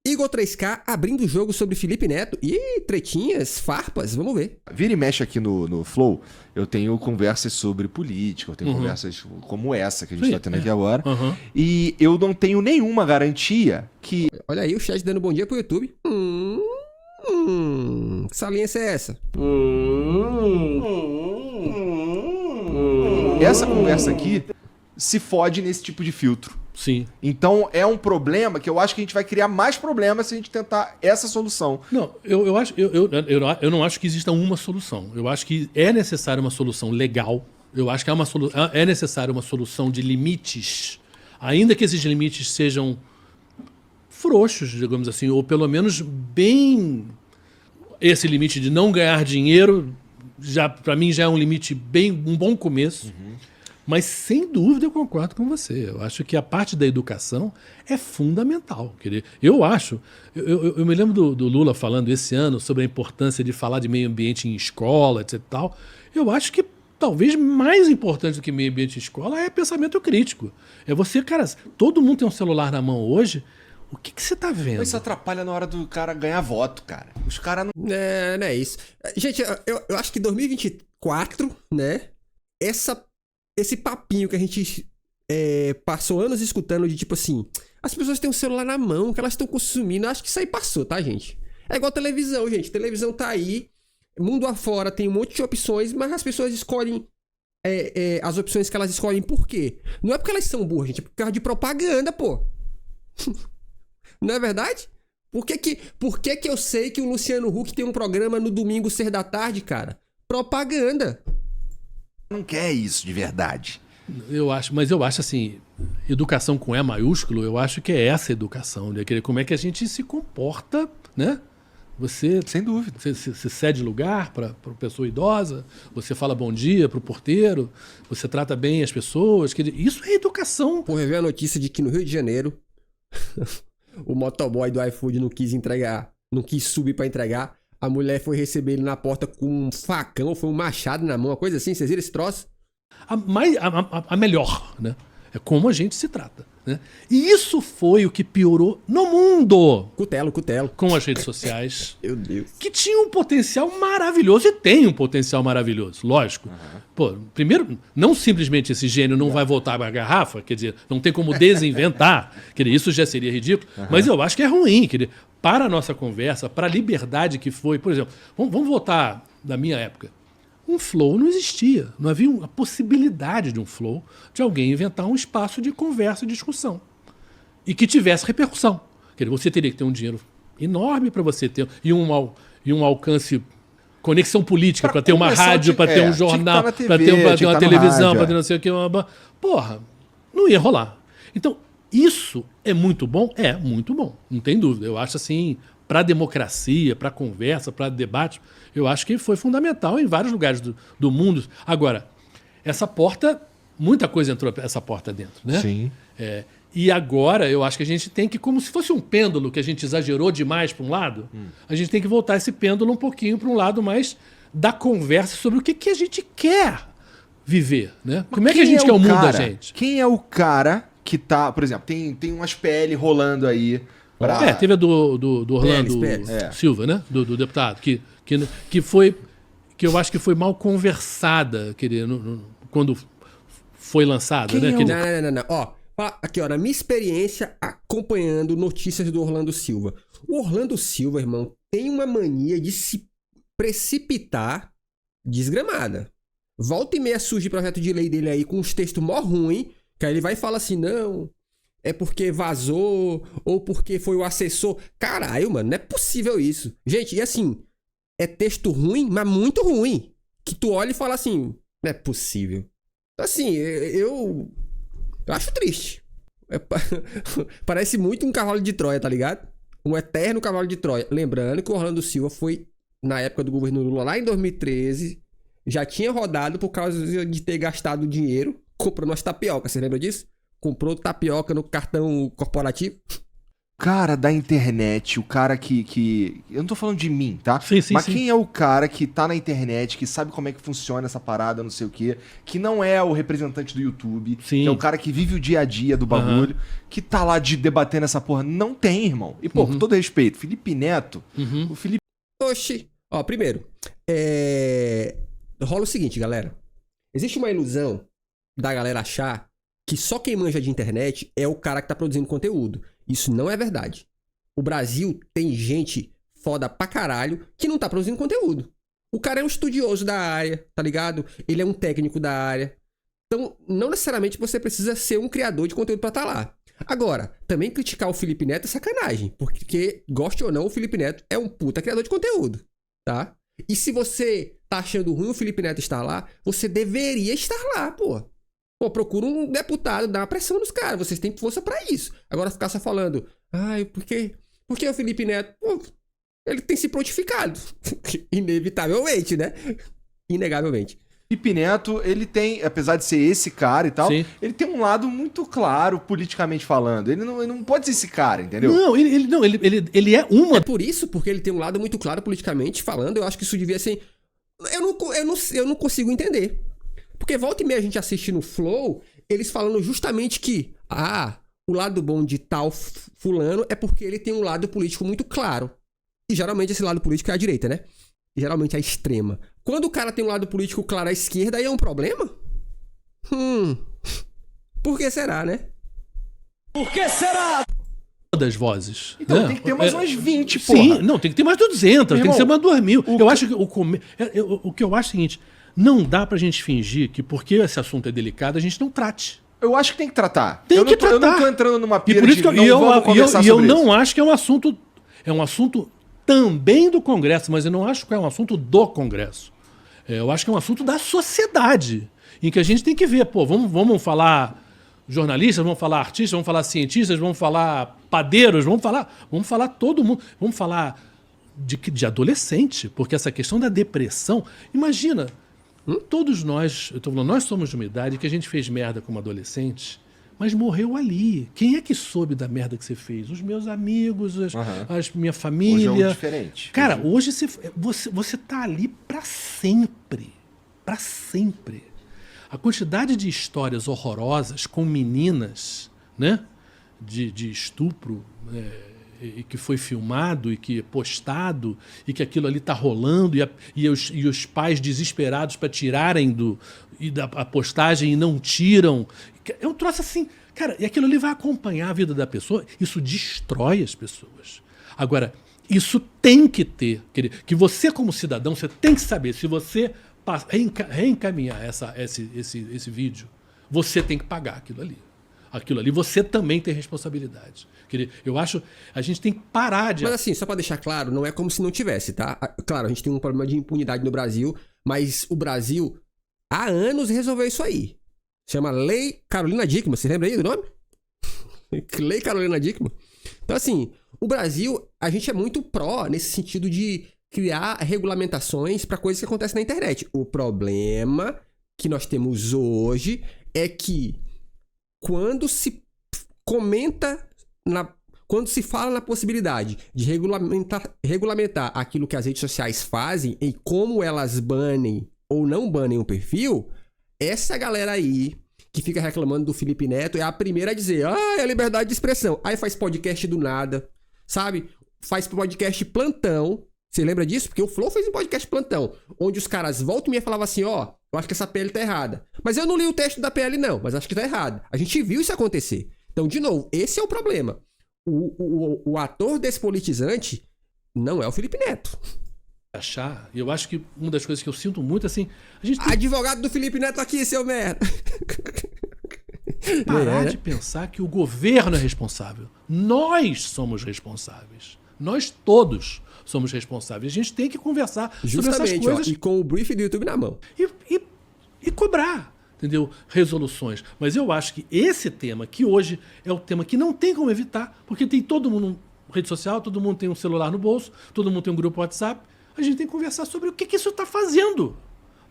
Igor 3K abrindo o jogo sobre Felipe Neto. Ih, tretinhas, farpas, vamos ver. Vira e mexe aqui no Flow, eu tenho conversas sobre política, eu tenho conversas como essa que a gente tá tendo aqui agora. E eu não tenho nenhuma garantia que... Olha aí o chat dando bom dia pro YouTube. Que saliência é essa? Essa conversa aqui se fode nesse tipo de filtro. Sim. Então é um problema que eu acho que a gente vai criar mais problemas se a gente tentar essa solução. Não, eu não acho que exista uma solução. Eu acho que é necessária uma solução legal. Eu acho que é necessária uma solução de limites, ainda que esses limites sejam frouxos, digamos assim, ou pelo menos bem... Esse limite de não ganhar dinheiro, para mim já é um limite um bom começo. Mas, sem dúvida, eu concordo com você. Eu acho que a parte da educação é fundamental. Eu acho... Eu me lembro do Lula falando esse ano sobre a importância de falar de meio ambiente em escola, etc. Tal. Eu acho que talvez mais importante do que meio ambiente em escola é pensamento crítico. É você, cara... Todo mundo tem um celular na mão hoje. O que você tá vendo? Mas isso atrapalha na hora do cara ganhar voto, cara. Os caras não... Não é isso. Gente, eu acho que 2024, né? Esse papinho que a gente passou anos escutando de tipo assim, as pessoas têm um celular na mão, que elas estão consumindo, acho que isso aí passou, tá, gente? É igual televisão, gente. Televisão tá aí, mundo afora tem um monte de opções, mas as pessoas escolhem as opções que elas escolhem por quê? Não é porque elas são burras, gente, é por causa de propaganda, pô. Não é verdade? Por que eu sei que o Luciano Huck tem um programa no domingo, 6 da tarde, cara? Propaganda. Não quer isso de verdade. Mas eu acho assim, educação com E maiúsculo, eu acho que é essa educação, né? Como é que a gente se comporta, né? Você, sem dúvida, você cede lugar para a pessoa idosa, você fala bom dia para o porteiro, você trata bem as pessoas. Isso é educação. Porra, eu vi a notícia de que no Rio de Janeiro o motoboy do iFood não quis subir para entregar. A mulher foi receber ele na porta com um facão, foi um machado na mão, uma coisa assim. Vocês viram esse troço? A melhor, né? É como a gente se trata, né? E isso foi o que piorou no mundo. Cutelo. Com as redes sociais. Meu Deus. Que tinha um potencial maravilhoso e tem um potencial maravilhoso, lógico. Pô, primeiro, não simplesmente esse gênio não vai voltar para a garrafa, quer dizer, não tem como desinventar, quer dizer, isso já seria ridículo, mas eu acho que é ruim, quer dizer, para a nossa conversa, para a liberdade que foi, por exemplo, vamos voltar da minha época. Um flow não existia, não havia a possibilidade de um flow, de alguém inventar um espaço de conversa e discussão e que tivesse repercussão. Quer dizer, você teria que ter um dinheiro enorme para você ter e um alcance, conexão política para ter uma rádio, para ter um jornal, para ter uma televisão, para ter não sei o que. Porra, não ia rolar. Então, isso é muito bom? É muito bom, não tem dúvida. Eu acho assim, para a democracia, para a conversa, para debate, eu acho que foi fundamental em vários lugares do mundo. Agora, essa porta, muita coisa entrou essa porta dentro, né? Sim. E agora eu acho que a gente tem que, como se fosse um pêndulo que a gente exagerou demais para um lado, a gente tem que voltar esse pêndulo um pouquinho para um lado mais da conversa sobre o que a gente quer viver, né? Como é que a gente quer o mundo da gente? Quem é o cara que tá, por exemplo, tem umas PL rolando aí pra... Teve a do Orlando Silva, né? Do deputado, que eu acho que foi mal conversada, quando foi lançada, né? Não. Ó, aqui, ó, na minha experiência acompanhando notícias do Orlando Silva. O Orlando Silva, irmão, tem uma mania de se precipitar desgramada. Volta e meia surge projeto de lei dele aí com uns textos mó ruim, que aí ele vai e fala assim, não, é porque vazou, ou porque foi o assessor. Caralho, mano, não é possível isso. Gente, e assim, é texto ruim, mas muito ruim. Que tu olha e fala assim, não é possível. Assim, eu acho triste. Parece muito um cavalo de Troia, tá ligado? Um eterno cavalo de Troia. Lembrando que o Orlando Silva foi, na época do governo Lula, lá em 2013, já tinha rodado por causa de ter gastado dinheiro comprando umas tapioca. Você lembra disso? Comprou tapioca no cartão corporativo. cara da internet, o cara que... Eu não tô falando de mim, tá? Sim, Mas sim. quem é o cara que tá na internet, que sabe como é que funciona essa parada, não sei o quê, que não é o representante do YouTube, Sim. que é o cara que vive o dia a dia do bagulho, que tá lá debatendo essa porra. Não tem, irmão. E, pô, com todo respeito, Felipe Neto, o Felipe... Oxi. Ó, primeiro, rola o seguinte, galera. Existe uma ilusão da galera achar que só quem manja de internet é o cara que tá produzindo conteúdo. Isso não é verdade. O Brasil tem gente foda pra caralho que não tá produzindo conteúdo. O cara é um estudioso da área, tá ligado? Ele é um técnico da área. Então, não necessariamente você precisa ser um criador de conteúdo pra estar lá. Agora, também criticar o Felipe Neto é sacanagem. Porque, goste ou não, o Felipe Neto é um puta criador de conteúdo, tá? E se você tá achando ruim o Felipe Neto estar lá, você deveria estar lá, pô. Pô, procura um deputado, dá uma pressão nos caras. Vocês têm força pra isso. Agora ficar só falando, ai, por que o Felipe Neto? Pô, ele tem se prontificado. Inevitavelmente, né? Inegavelmente. Felipe Neto, ele tem, apesar de ser esse cara e tal, Sim. ele tem um lado muito claro, politicamente falando. Ele não pode ser esse cara, entendeu? Não, ele é uma... É por isso, porque ele tem um lado muito claro politicamente falando. Eu acho que isso devia ser... Eu não consigo entender. Porque volta e meia a gente assiste no Flow, eles falando justamente que, o lado bom de tal fulano é porque ele tem um lado político muito claro. E geralmente esse lado político é a direita, né? E geralmente é a extrema. Quando o cara tem um lado político claro à esquerda, aí é um problema? Por que será, né? Por que será? das vozes. Então né? tem que ter mais umas 20, porra. Sim, não, tem que ter mais de 200, tem Irmão, que ser mais 2.000. Eu acho que o que eu acho é o seguinte, não dá pra gente fingir que porque esse assunto é delicado, a gente não trate. Eu acho que tem que tratar. Tem eu que não tô, Eu tratar. não tô entrando numa E pira por isso que de vamos conversar eu sobre não isso. acho que é um assunto também do Congresso, mas eu não acho que é um assunto do Congresso. Eu acho que é um assunto da sociedade, em que a gente tem que ver, pô, vamos falar jornalistas, vamos falar artistas, vamos falar cientistas, vamos falar padeiros, vamos falar todo mundo, vamos falar de adolescente, porque essa questão da depressão, imagina, todos nós, eu tô falando, nós somos de uma idade que a gente fez merda como adolescente, mas morreu ali. Quem é que soube da merda que você fez? Os meus amigos, minha família. Hoje é um diferente. Cara, hoje você tá ali pra sempre. Pra sempre. A quantidade de histórias horrorosas com meninas, né? De estupro, e que foi filmado e que é postado, e que aquilo ali tá rolando, e os pais desesperados para tirarem da postagem e não tiram. É um troço assim, cara, e aquilo ali vai acompanhar a vida da pessoa, isso destrói as pessoas. Agora, isso tem que ter, que você como cidadão, você tem que saber, se você reencaminhar esse vídeo, você tem que pagar aquilo ali. Aquilo ali, você também tem responsabilidade. Eu acho, a gente tem que parar de... Mas assim, só pra deixar claro, não é como se não tivesse, tá? Claro, a gente tem um problema de impunidade no Brasil, mas o Brasil há anos resolveu isso aí. Chama Lei Carolina Dickmann, você lembra aí do nome? Lei Carolina Dickmann. Então assim, o Brasil, a gente é muito pró nesse sentido de criar regulamentações para coisas que acontecem na internet. O problema que nós temos hoje é que quando se fala na possibilidade de regulamentar aquilo que as redes sociais fazem e como elas banem ou não banem um perfil, essa galera aí que fica reclamando do Felipe Neto é a primeira a dizer, é liberdade de expressão. Aí faz podcast do nada, sabe? Faz podcast plantão. Você lembra disso? Porque o Flow fez um podcast plantão, onde os caras voltam e me falavam assim, eu acho que essa PL tá errada. Mas eu não li o texto da PL não, mas acho que tá errado. A gente viu isso acontecer. Então, de novo, esse é o problema. O ator despolitizante não é o Felipe Neto. Eu acho que uma das coisas que eu sinto muito, assim... Advogado do Felipe Neto aqui, seu merda. Parar de pensar que o governo é responsável. Nós somos responsáveis. Nós todos somos responsáveis. A gente tem que conversar sobre essas coisas. E com o brief do YouTube na mão. E cobrar, entendeu? Resoluções. Mas eu acho que esse tema, que hoje é o tema que não tem como evitar, porque tem todo mundo rede social, todo mundo tem um celular no bolso, todo mundo tem um grupo WhatsApp, a gente tem que conversar sobre o que isso está fazendo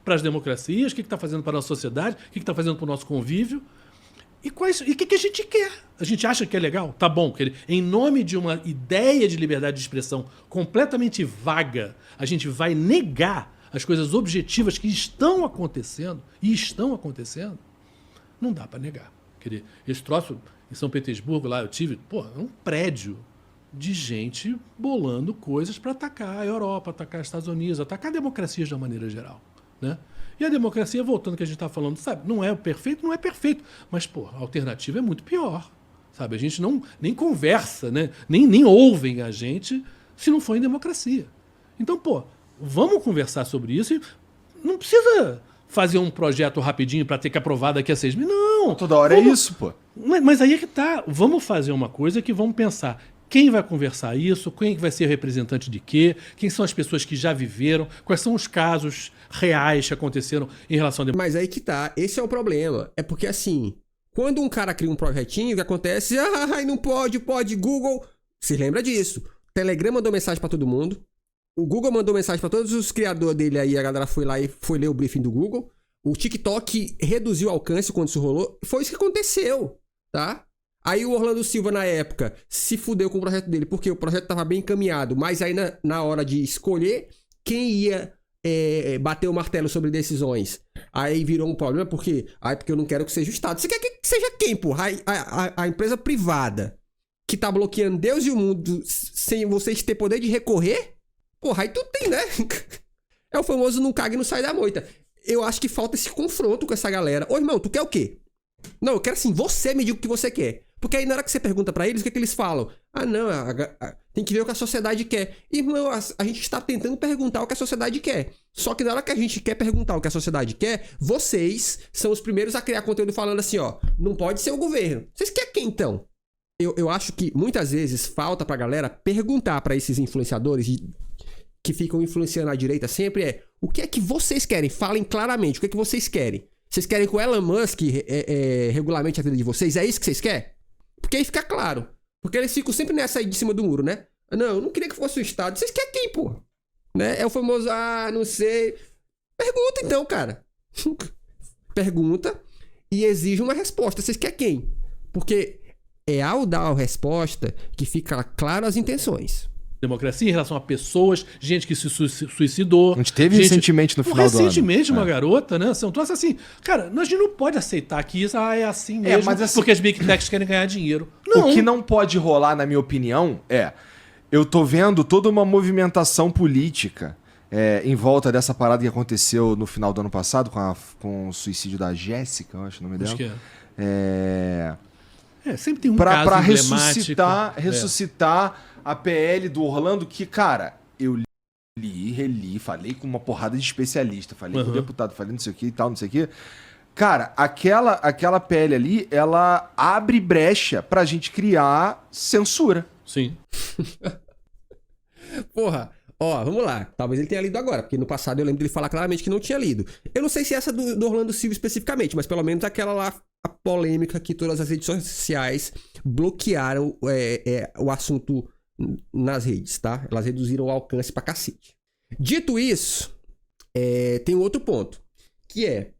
para as democracias, o que está fazendo para a nossa sociedade, o que está fazendo para o nosso convívio. E o que a gente quer? A gente acha que é legal? Tá bom. Em nome de uma ideia de liberdade de expressão completamente vaga, a gente vai negar as coisas objetivas que estão acontecendo, não dá para negar. Esse troço, em São Petersburgo, lá eu tive, um prédio de gente bolando coisas para atacar a Europa, atacar os Estados Unidos, atacar democracias de uma maneira geral, né? E a democracia, voltando ao que a gente está falando, sabe, não é perfeito, mas, a alternativa é muito pior, sabe? A gente nem conversa, né? Nem ouvem a gente se não for em democracia. Então, vamos conversar sobre isso e não precisa fazer um projeto rapidinho para ter que aprovar daqui a 6 meses. Não! Toda hora é isso, pô. Mas aí é que tá. Vamos fazer uma coisa que vamos pensar. Quem vai conversar isso? Quem vai ser representante de quê? Quem são as pessoas que já viveram? Quais são os casos reais que aconteceram em relação a... Mas aí que tá. Esse é o problema. É porque, assim, quando um cara cria um projetinho, o que acontece? Não pode, Google. Você lembra disso? Telegram mandou mensagem pra todo mundo. O Google mandou mensagem pra todos os criadores dele aí. A galera foi lá e foi ler o briefing do Google. O TikTok reduziu o alcance quando isso rolou. Foi isso que aconteceu, tá? Aí o Orlando Silva, na época, se fudeu com o projeto dele, porque o projeto estava bem encaminhado, mas aí na hora de escolher quem ia bater o martelo sobre decisões, aí virou um problema, porque eu não quero que seja o Estado. Você quer que seja quem, porra? A empresa privada que tá bloqueando Deus e o mundo sem vocês ter poder de recorrer? Porra, aí tu tem, né? É o famoso não caga e não sai da moita. Eu acho que falta esse confronto com essa galera. Ô, irmão, tu quer o quê? Não, eu quero assim, você me diga o que você quer. Porque aí na hora que você pergunta pra eles, o que é que eles falam? Não, tem que ver o que a sociedade quer. Irmão, a gente está tentando perguntar o que a sociedade quer. Só que na hora que a gente quer perguntar o que a sociedade quer, vocês são os primeiros a criar conteúdo falando assim, não pode ser o governo. Vocês querem quem então? Eu acho que muitas vezes falta pra galera perguntar pra esses influenciadores que ficam influenciando a direita sempre o que é que vocês querem? Falem claramente, o que é que vocês querem? Vocês querem que o Elon Musk regulamente a vida de vocês? É isso que vocês querem? Porque aí fica claro. Porque eles ficam sempre nessa aí de cima do muro, né? Não, eu não queria que fosse o Estado. Vocês querem quem, pô? Né? É o famoso, não sei. Pergunta então, cara. Pergunta e exige uma resposta. Vocês querem quem? Porque é ao dar a resposta que fica claro as intenções. Democracia em relação a pessoas, gente que se suicidou. A gente teve recentemente no final do ano. Recentemente uma garota, né? Um troço assim. Cara, a gente não pode aceitar que isso é assim mesmo, mas assim, porque as Big Techs querem ganhar dinheiro. Não. O que não pode rolar, na minha opinião, eu tô vendo toda uma movimentação política em volta dessa parada que aconteceu no final do ano passado com o suicídio da Jéssica, eu acho o nome dela. Acho que sempre tem um pra caso ressuscitar a PL do Orlando, que, cara, eu li, reli, falei com uma porrada de especialista, falei com o deputado, falei não sei o que e tal, não sei o que. Cara, aquela PL ali, ela abre brecha pra gente criar censura. Sim. Porra, vamos lá. Talvez ele tenha lido agora, porque no passado eu lembro dele falar claramente que não tinha lido. Eu não sei se essa do Orlando Silva especificamente, mas pelo menos aquela lá, a polêmica que todas as redes sociais bloquearam o assunto nas redes, tá? Elas reduziram o alcance pra cacete. Dito isso, tem um outro ponto, que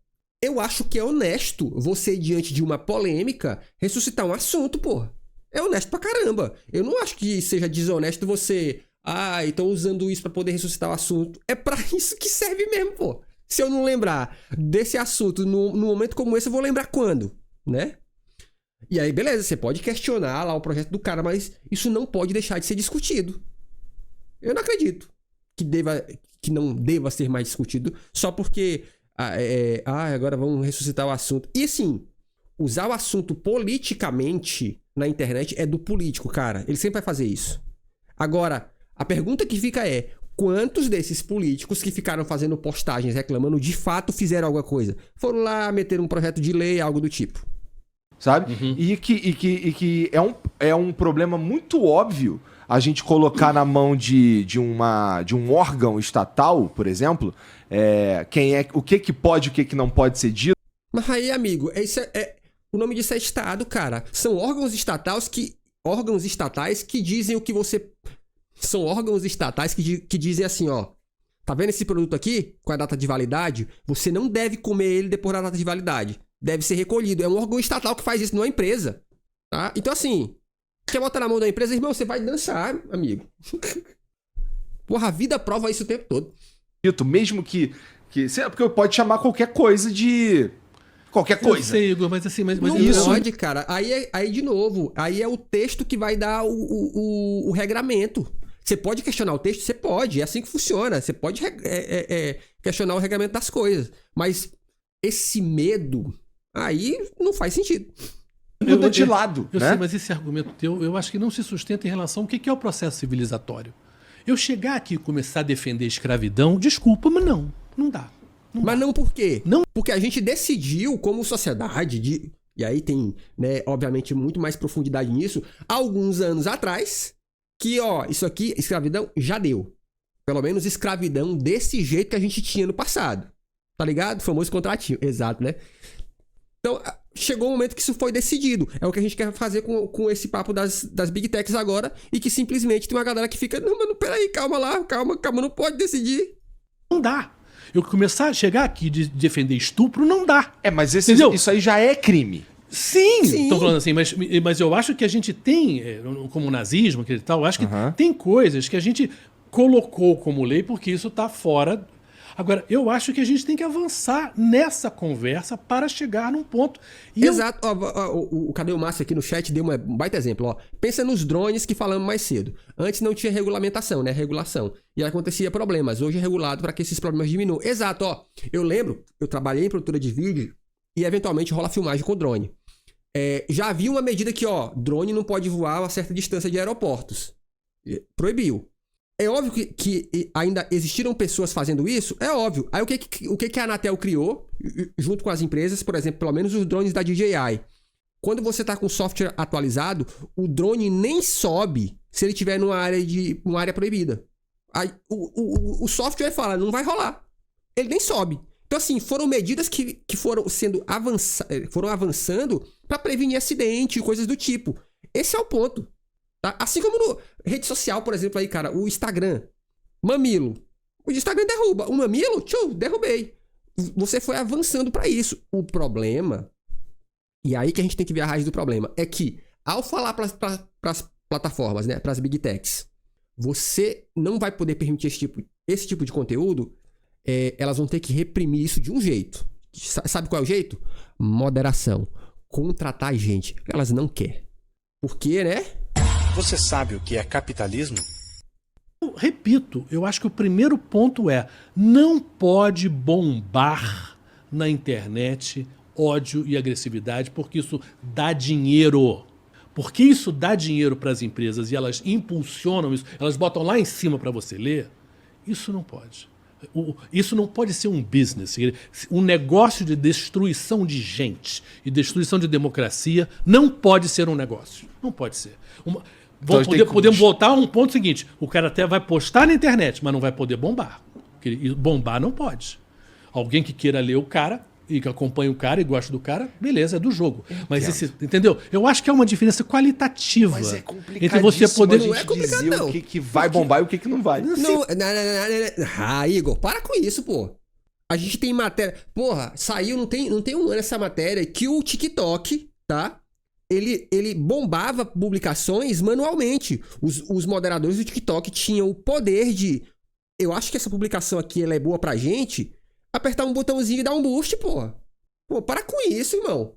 eu acho que é honesto você, diante de uma polêmica, ressuscitar um assunto, porra. É honesto pra caramba. Eu não acho que seja desonesto você... então usando isso pra poder ressuscitar o assunto. É pra isso que serve mesmo, pô. Se eu não lembrar desse assunto num momento como esse, eu vou lembrar quando, né? E aí, beleza, você pode questionar lá o projeto do cara, mas isso não pode deixar de ser discutido. Eu não acredito que não deva ser mais discutido só porque agora vamos ressuscitar o assunto. E assim, usar o assunto politicamente na internet é do político, cara. Ele sempre vai fazer isso. Agora, a pergunta que fica quantos desses políticos que ficaram fazendo postagens reclamando de fato fizeram alguma coisa? Foram lá meter um projeto de lei, algo do tipo. Sabe? E que é um problema muito óbvio a gente colocar na mão de um órgão estatal, por exemplo, o que pode e o que não pode ser dito. Mas aí, amigo, o nome disso é Estado, cara. São órgãos estatais que dizem o que você... São órgãos estatais que dizem assim, tá vendo esse produto aqui com a data de validade? Você não deve comer ele depois da data de validade. deve ser recolhido. É um órgão estatal que faz isso, não é empresa. Tá? Então, assim, quer botar na mão da empresa, irmão, você vai dançar, amigo. Porra, a vida prova isso o tempo todo. Mesmo que porque pode chamar qualquer coisa de... Qualquer coisa. Eu sei, Igor, mas assim... Mas não isso pode, cara. Aí, de novo, aí é o texto que vai dar o regramento. Você pode questionar o texto? Você pode. É assim que funciona. Você pode questionar o regramento das coisas. Mas esse medo, aí não faz sentido. Muda de lado, eu né? sei, mas esse argumento teu, eu acho que não se sustenta em relação ao que é o processo civilizatório. Eu chegar aqui e começar a defender a escravidão, desculpa, mas não dá. Mas não por quê? Não. Porque a gente decidiu como sociedade, e aí tem, né, obviamente, muito mais profundidade nisso, alguns anos atrás, que, ó, isso aqui, escravidão, já deu. Pelo menos escravidão desse jeito que a gente tinha no passado. Tá ligado? O famoso contratinho. Exato, né? Então, chegou o momento que isso foi decidido. É o que a gente quer fazer com esse papo das Big Techs agora, e que simplesmente tem uma galera que fica, não, mano, peraí, calma lá, calma, não pode decidir. Não dá. Eu começar a chegar aqui de defender estupro, não dá. Mas isso aí já é crime. Sim. Tô falando assim, mas eu acho que a gente tem, como o nazismo, que tal, eu acho que tem coisas que a gente colocou como lei porque isso tá fora. Agora, eu acho que a gente tem que avançar nessa conversa para chegar num ponto. Exato. Cadê o Márcio aqui no chat? Deu um baita exemplo. Ó. Pensa nos drones que falamos mais cedo. Antes não tinha regulamentação, né? Regulação. E acontecia problemas. Hoje é regulado para que esses problemas diminuam. Exato. Ó. Eu lembro, eu trabalhei em produtora de vídeo e eventualmente rola filmagem com drone. Já havia uma medida que, ó, drone não pode voar a uma certa distância de aeroportos. Proibiu. É óbvio que ainda existiram pessoas fazendo isso? É óbvio. Aí o que a Anatel criou, junto com as empresas, por exemplo, pelo menos os drones da DJI. Quando você está com o software atualizado, o drone nem sobe se ele estiver numa área proibida. Aí, o software fala, não vai rolar. Ele nem sobe. Então, assim, foram medidas que foram foram avançando para prevenir acidente e coisas do tipo. Esse é o ponto. Tá? Assim como no rede social, por exemplo, aí, cara, o Instagram. Mamilo. O Instagram derruba. O mamilo, derrubei. Você foi avançando para isso. O problema, e aí que a gente tem que ver a raiz do problema, é que ao falar para as plataformas, né, para as Big Techs, você não vai poder permitir esse tipo de conteúdo, elas vão ter que reprimir isso de um jeito. Sabe qual é o jeito? Moderação. Contratar gente. Elas não querem. Por quê, né? Você sabe o que é capitalismo? Eu repito, eu acho que o primeiro ponto não pode bombar na internet ódio e agressividade, porque isso dá dinheiro. Porque isso dá dinheiro para as empresas e elas impulsionam isso, elas botam lá em cima para você ler. Isso não pode. Isso não pode ser um business. Um negócio de destruição de gente e destruição de democracia não pode ser um negócio. Não pode ser. Podemos voltar a um ponto seguinte. O cara até vai postar na internet, mas não vai poder bombar. Porque bombar não pode. Alguém que queira ler o cara e que acompanha o cara e gosta do cara, beleza, é do jogo. Mas entendeu? Eu acho que é uma diferença qualitativa. Mas é complicadíssimo entre você poder... Não é complicado, dizer não. O que vai bombar e o que não vai. Não. Igor, para com isso, pô. A gente tem matéria... Porra, saiu, não tem um ano essa matéria, que o TikTok, tá? Ele bombava publicações manualmente. Os moderadores do TikTok tinham o poder de... Eu acho que essa publicação aqui ela é boa pra gente... Apertar um botãozinho e dar um boost, porra. Pô, para com isso, irmão.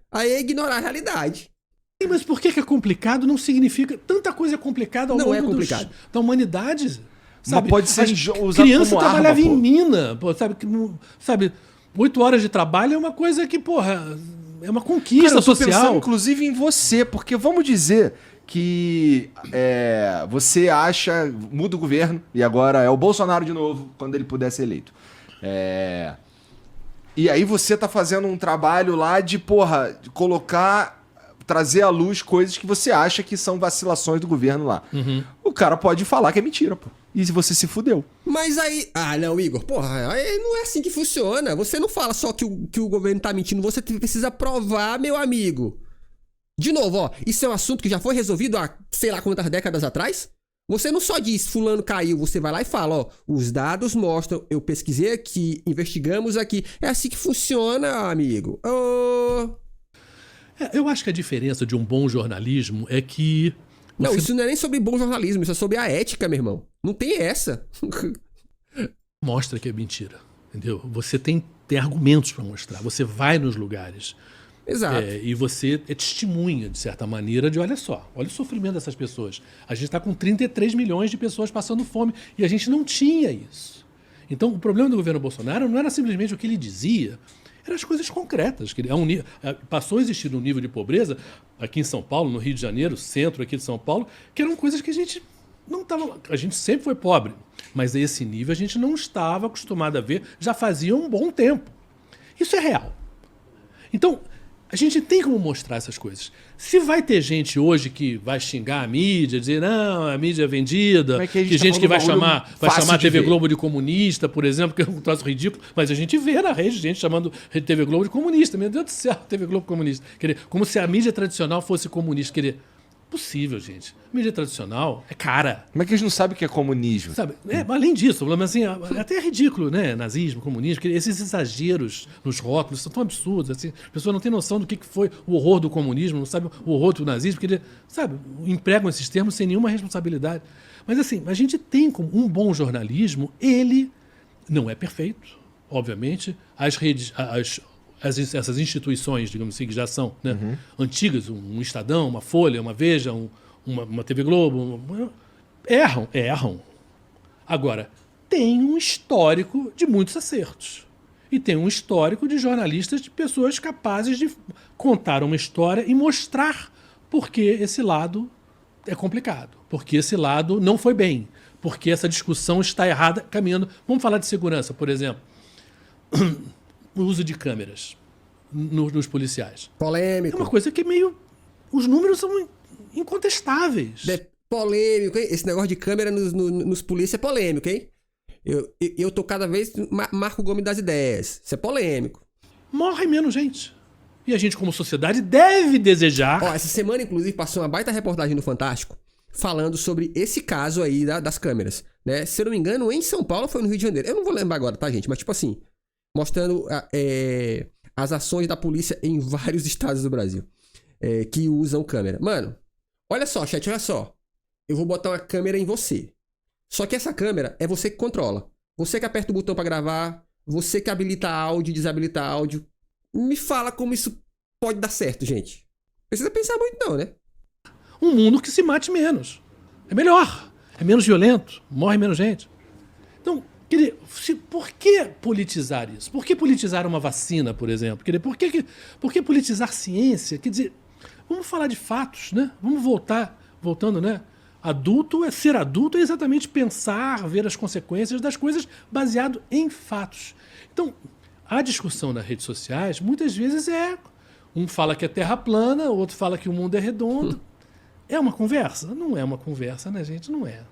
Aí é ignorar a realidade. Sim, mas por que é complicado não significa... Tanta coisa é complicada ao longo da humanidade. Sabe? Mas pode ser usado criança como trabalhava arma, em mina. Pô, sabe, 8 horas de trabalho é uma coisa que, porra... É uma conquista social. Pensando, inclusive, em você. Porque vamos dizer... que você acha, muda o governo, e agora é o Bolsonaro de novo, quando ele puder ser eleito. E aí você tá fazendo um trabalho lá de trazer à luz coisas que você acha que são vacilações do governo lá. Uhum. O cara pode falar que é mentira, pô. E se você se fudeu. Mas aí... Ah, não, Igor. Porra, aí não é assim que funciona. Você não fala só que o governo tá mentindo, você precisa provar, meu amigo. De novo, ó, isso é um assunto que já foi resolvido há, sei lá quantas décadas atrás. Você não só diz fulano caiu, você vai lá e fala, ó, os dados mostram, eu pesquisei aqui, investigamos aqui. É assim que funciona, amigo. Eu acho que a diferença de um bom jornalismo é que... Não, isso não é nem sobre bom jornalismo, isso é sobre a ética, meu irmão. Não tem essa. Mostra que é mentira, entendeu? Você tem argumentos para mostrar, você vai nos lugares. Exato. E você é testemunha, de certa maneira, de olha o sofrimento dessas pessoas. A gente está com 33 milhões de pessoas passando fome e a gente não tinha isso. Então, o problema do governo Bolsonaro não era simplesmente o que ele dizia, eram as coisas concretas. Que passou a existir um nível de pobreza aqui em São Paulo, no Rio de Janeiro, centro aqui de São Paulo, que eram coisas que a gente não estava... A gente sempre foi pobre, mas a esse nível a gente não estava acostumado a ver, já fazia um bom tempo. Isso é real. Então... A gente tem como mostrar essas coisas. Se vai ter gente hoje que vai xingar a mídia, dizer, não, a mídia é vendida, que gente que vai chamar a TV Globo de comunista, por exemplo, que é um troço ridículo, mas a gente vê na rede gente chamando a TV Globo de comunista. Meu Deus do céu, TV Globo comunista. Como se a mídia tradicional fosse comunista. Possível, gente. A mídia tradicional é cara. Como é que eles não sabem o que é comunismo? Sabe? Além disso, assim, até é ridículo, né? Nazismo, comunismo, esses exageros nos rótulos são tão absurdos. Assim, a pessoa não tem noção do que foi o horror do comunismo, não sabe o horror do nazismo, sabe, empregam esses termos sem nenhuma responsabilidade. Mas assim, a gente tem como um bom jornalismo, ele não é perfeito, obviamente. As redes, essas instituições, digamos assim, que já são, né, antigas, um Estadão, uma Folha, uma Veja, uma TV Globo, erram. Agora, tem um histórico de muitos acertos. E tem um histórico de jornalistas, de pessoas capazes de contar uma história e mostrar por que esse lado é complicado, porque esse lado não foi bem, porque essa discussão está errada, caminhando. Vamos falar de segurança, por exemplo. O uso de câmeras nos policiais. Polêmico. É uma coisa que os números são incontestáveis. Polêmico, hein? Esse negócio de câmera nos polícias é polêmico, hein? Eu tô cada vez Marco Gomes das ideias. Isso é polêmico. Morre menos gente. E a gente, como sociedade, deve desejar... Essa semana, inclusive, passou uma baita reportagem no Fantástico falando sobre esse caso aí das câmeras, né? Se eu não me engano, em São Paulo foi no Rio de Janeiro. Eu não vou lembrar agora, tá, gente? Mas, tipo assim, mostrando as ações da polícia em vários estados do Brasil que usam câmera. Mano, olha só, chat, olha só. Eu vou botar uma câmera em você. Só que essa câmera é você que controla. Você que aperta o botão pra gravar, você que habilita áudio, desabilita áudio. Me fala como isso pode dar certo, gente. Precisa pensar muito não, né? Um mundo que se mate menos. É melhor. É menos violento. Morre menos gente. Então, por que politizar isso? Por que politizar uma vacina, por exemplo? Por que politizar ciência? Quer dizer, vamos falar de fatos, né? Vamos voltando, né? Ser adulto é exatamente pensar, ver as consequências das coisas baseado em fatos. Então, a discussão nas redes sociais, muitas vezes um fala que a Terra plana, o outro fala que o mundo é redondo. É uma conversa? Não é uma conversa, né, gente? Não é,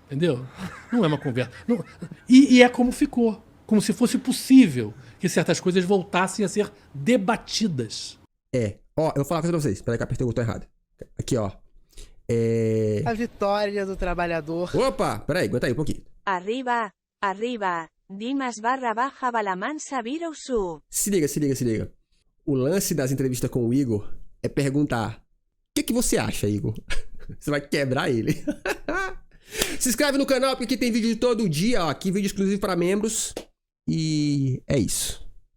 entendeu? Não é uma conversa. Não. E é como ficou. Como se fosse possível que certas coisas voltassem a ser debatidas. Eu vou falar uma coisa pra vocês. Peraí que eu apertei o botão errado. Aqui, ó. A vitória do trabalhador. Opa, peraí, aguenta aí um pouquinho. Arriba, Dimas_Balamansa Se liga. O lance das entrevistas com o Igor é perguntar: o que você acha, Igor? Você vai quebrar ele. Se inscreve no canal porque aqui tem vídeo de todo dia, ó. Aqui vídeo exclusivo para membros. E é isso.